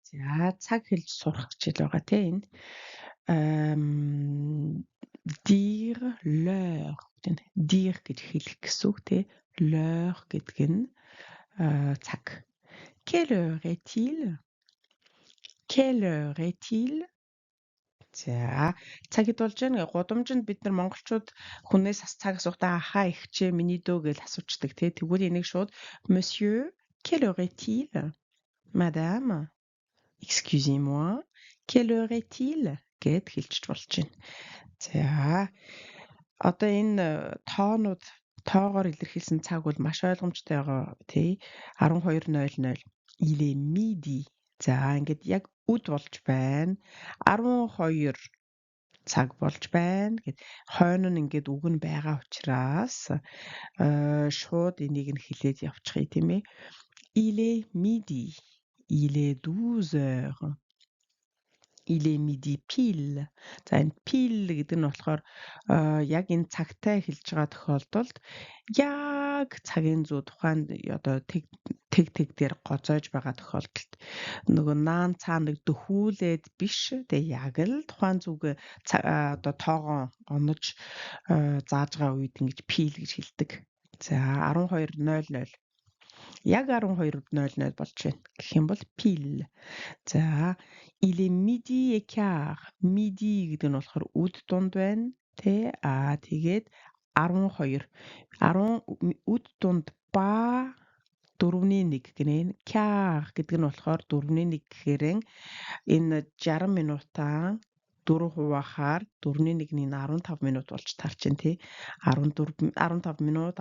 За цаг хэлж сурах хичээл байгаа те энэ. Dire l'heure гэдэг нь dire гэж хэлэх гэсэн үг те. L'heure гэдэг нь цаг. Quelle heure est-il? Quelle heure est-il? За цагид болж байна. Гудамжинд бид нар монголчууд хүнээс цаг асуухтаа ахаа ихчээ миний дөө гэж асуучдаг те. Тэгвэл энийг шууд Monsieur, quelle heure est-il? Madame, excusez-moi, quelle heure est-il? Гэд хэлчих болж байна. За одоо энэ тоонууд тоогоор илэрхийлсэн цаг бол маш ойлгомжтой байгаа тий. 12:00 il est midi. За ингээд яг үд болж байна. 12 цаг болж байна гэд хойно нь ингээд үг нь байгаа учраас шууд энийг нь хэлээд явчихъя тийм ээ. Il est midi. Il est 12 heures. Il est midi pile. За энэ pile гэдэг нь болохоор яг энэ цагтай хэлж байгаа тохиолдолд яг цагийн зүй тухайн одоо тэг дээр гоцоож байгаа тохиолдолд нөгөө наан цаана дөхүүлээд биш тэгээ яг л тухайн зүг одоо тоогоо онож зааж байгаа үед ингэж pile гэж хэлдэг. За 12:00 яг 12:00 болж байна. Гэх юм бол pile. За il est midi et quart. Midi гэдэг нь болохоор үд дунд байна. Тэ тэгээд 12. 10 үд дунд ба 4-1 гэнэ. Quart гэдэг нь болохоор 4-1 гэхээр энэ 60 минутаа 4 хуваахаар 4-1-ний 15 минут болж тарч байна тий. 15 минут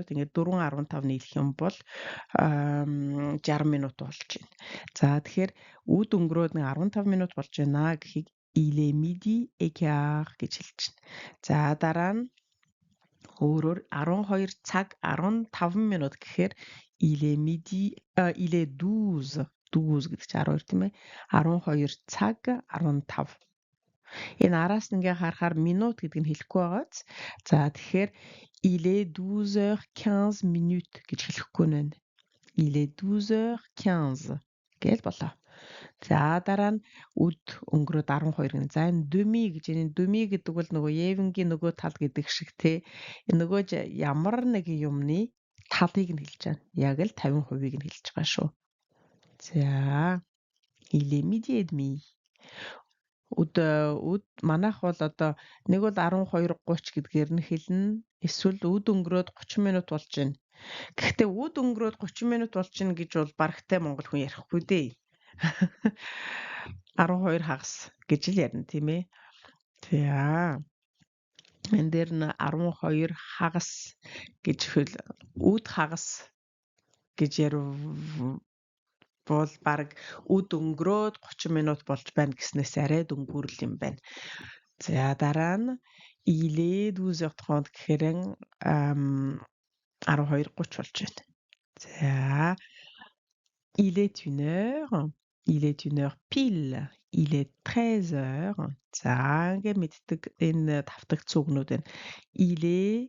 ингээд 4:15 нийлэх юм бол 60 минут болж байна. За тэгэхээр үд өнгөрөөд 15 минут болж байна гэхийг il est midi et quart гэж хэлж байна. За дараа нь өөрөөр 12 цаг 15 минут гэхээр il est midi il est 12 гэдэг чинь 12 тийм ээ. 12 цаг 15. Энэ араас ингээ харахаар минут гэдэг нь хэлэхгүй байгааз. За тэгэхээр il est 12h15 гэж хэлэхгүй нэ. Il est 12h15 гэж болоо. За дараа нь үд өнгөрөөд 12 гэнэ. За энэ demi гэж энэ demi гэдэг бол нөгөө евенгийн нөгөө тал гэдэг шиг те. Нөгөө ямар нэг юмны талыг нь хэлж байна. Яг л 50%-ийг нь хэлж байгаа шүү. За il est midi et demi. Үд манайх бол одоо нэг бол 12:30 гэдгээр нь хэлнэ. Эсвэл үд өнгөрөөд 30 минут болж байна. Гэхдээ үд өнгөрөөд 30 минут болж байна гэж бол барагтай монгол хүн ярихгүй дээ. 12 хагас гэж л ярина тийм ээ. За энэ дээр нь 12 хагас гэж хэл үд хагас гэж ярив бол баг үд өнгөрөөд 30 минут болж байна гэснээс арай дөнгүүрл юм байна. За дараа нь il est 12h30 гэхээр 12:30 болж байна. За il est 1h. Il est 1h pile. Il est 13h. За ингээ мэддэг энэ тавтагц үгнүүд байна. Il est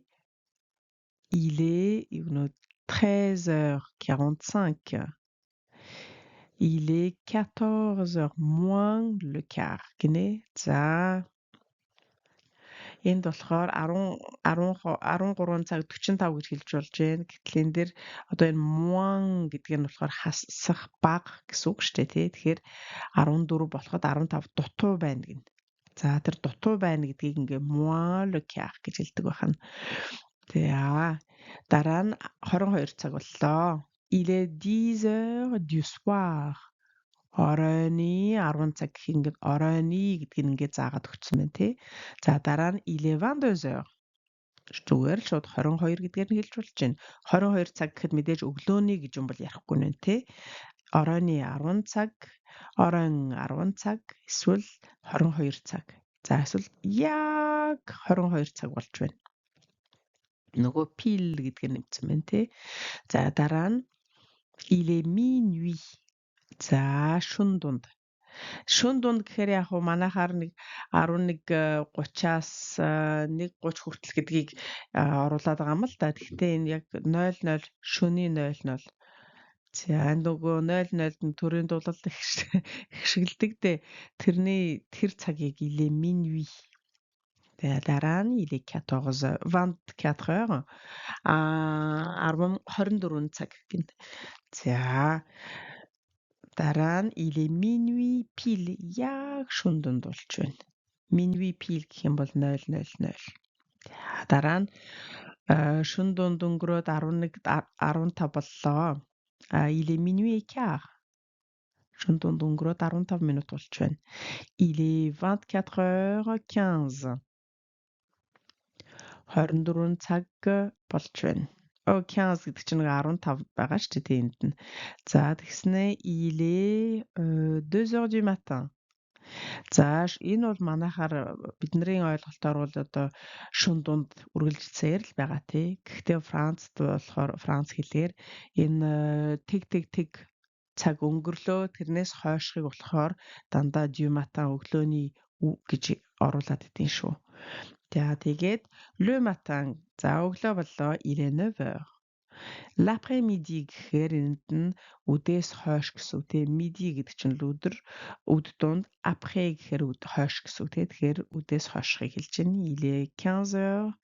13h45. Il est 14h moins le quart гинэ. За энд болохоор 13 цаг 45 гэж хэлж болж байна. Гэтэл энэ дээр одоо энэ moins гэдэг нь болохоор хасах бага гэсэн үг шүү дээ тий. Тэгэхээр 14 болоход 15 дутуу байна гин. За тэр дутуу байна гэдгийг ингээ moins le quart гэж хэлдэг байна. За дараа нь 22 цаг боллоо. Il est 10h du soir. Оройны 10 цаг гэх ингээд оройны гэдгийг ингээд заагаад өгсөн байна тий. За дараа нь il est 22h. Зүгээр л шууд 22 гэдгээр нь хэлж болж байна. 22 цаг гэхэд мэдээж өглөөний гэж юм бол ярихгүй нэ тий. Оройны 10 цаг, оройн 10 цаг эсвэл 22 цаг. За эсвэл яг 22 цаг болж байна. Нөгөө pile гэдгээр нэмсэн байна тий. За дараа нь il est minuit. За шүн дунд. Шүн дунд гэхээр яг хуу манайхаар нэг 11:30-аас 1:30 хүртэл гэдгийг оруулаад байгаа юм л да. Гэхдээ энэ яг 00 шөнийн 00. За нөгөө 00-д нь төрийн дуулал ихшгэлдэг дээ. Тэр цагийг il est minuit. Дараа нь il est 24 heures. 24 цаг гэнэ. За дараа нь il est minuit pile. Яг шөнө дунд болж байна. Minuit pile гэх юм бол 00:00. Дараа нь шөнө дунд өнгөрөөд 11:15 боллоо. Il est minuit et quart. Шөнө дунд өнгөрөөд 15 минут болж байна. Il est 24h15. 24 цаг болж байна. 15 гэдэг чинь 15 байгаа шүү дээ энд нь. За тэгснэ il est 2h du matin. За энэ бол манайхаар бидний ойлголтоор бол одоо шөнө дунд үргэлжилсээр л байгаа тий. Гэхдээ Францд болохоор Франц хэлээр энэ тэг цаг өнгөрлөө тэрнээс хойшхыг болохоор дандаа du matin өглөөний гэж оруулаад идэв шүү. За тэгээд le matin за өглөө боллоо il est 9h. L'après-midi гэхээр энд нь үдээс хойш гэсэн үг тийм midi гэдэг чинь л өдөр өд дунд après гэхээр хойш гэсэн үг тийм тэгэхээр үдээс хойшхыг хэлж байна. Il est 15h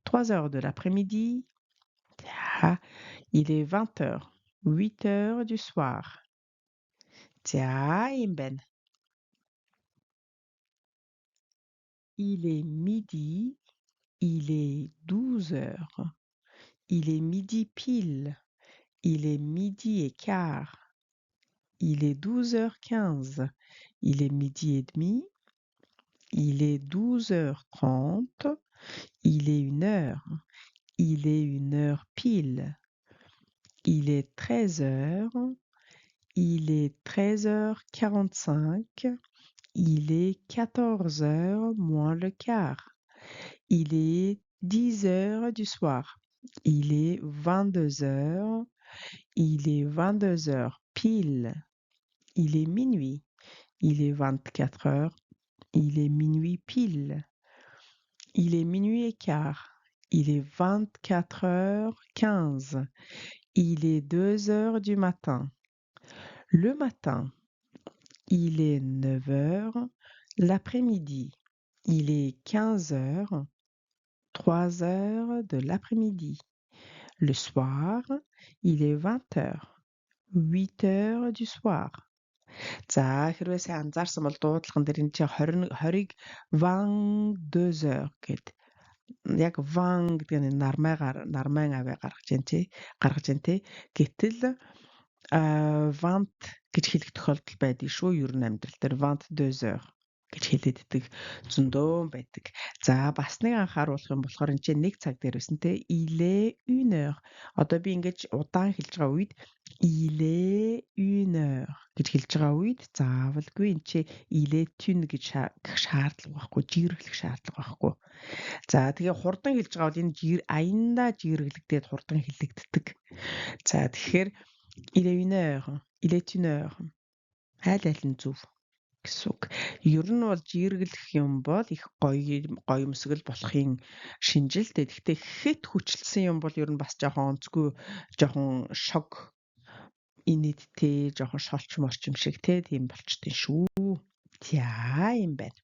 3h de l'après-midi. За il est 20h 8h du soir. За юм байна. Il est midi. Il est 12h. Il est midi pile. Il est midi et quart. Il est 12h15. Il est midi et demi. Il est 12h30. Il est 1h. Il est 1h pile. Il est 13h. Il est 13h45. Il est 14h moins le quart. Il est 10h du soir. Il est 22h. Il est 22h pile. Il est minuit. Il est 24h. Il est minuit pile. Il est minuit et quart. Il est 24h15. Il est 2h du matin. Le matin, il est 9h. L'après-midi, il est 15h. 3h de l'après-midi. Le soir, il est 20h. 8h du soir. За хэрвээ сайн анзаарсан бол дуудлаган дээр энэ чинь 20-ыг 22h гэд яг 20 гэдэг нь нармайн аваа гаргаж जैन тий. Гэтэл 20 гэж хэлэх тохиолдол байдаг шүү. Ер нь амьдрал дээр 22h гэж хэлээд идэг зөндөө байдаг. За бас нэг анхааруулах юм болохоор энэ чинь нэг цаг дээр байсан те. Il est 1h. Одоо би ингэж удаан хэлж байгаа үед il est 1h гэж хэлж байгаа үед заавалгүй энэ чи il est une гэж шаардлага байхгүй, жирэглэх шаардлага байхгүй. За тэгээ хурдан хэлж байгаа бол энэ аяндаа жирэглэгдээд хурдан хэлэгддэг. За тэгэхээр il est 1h. Il est 1h. Аль нь зөв гэсэн үг. Ер нь бол жирэглэх юм бол их гоёмсгөл болохын шинжилтэй. Гэхдээ хэд хүчлсэн юм бол ер нь бас жоохон онцгүй, жоохон шок инээдтэй, жоохон шолч морчим шиг тийм болчтой шүү. За юм байна.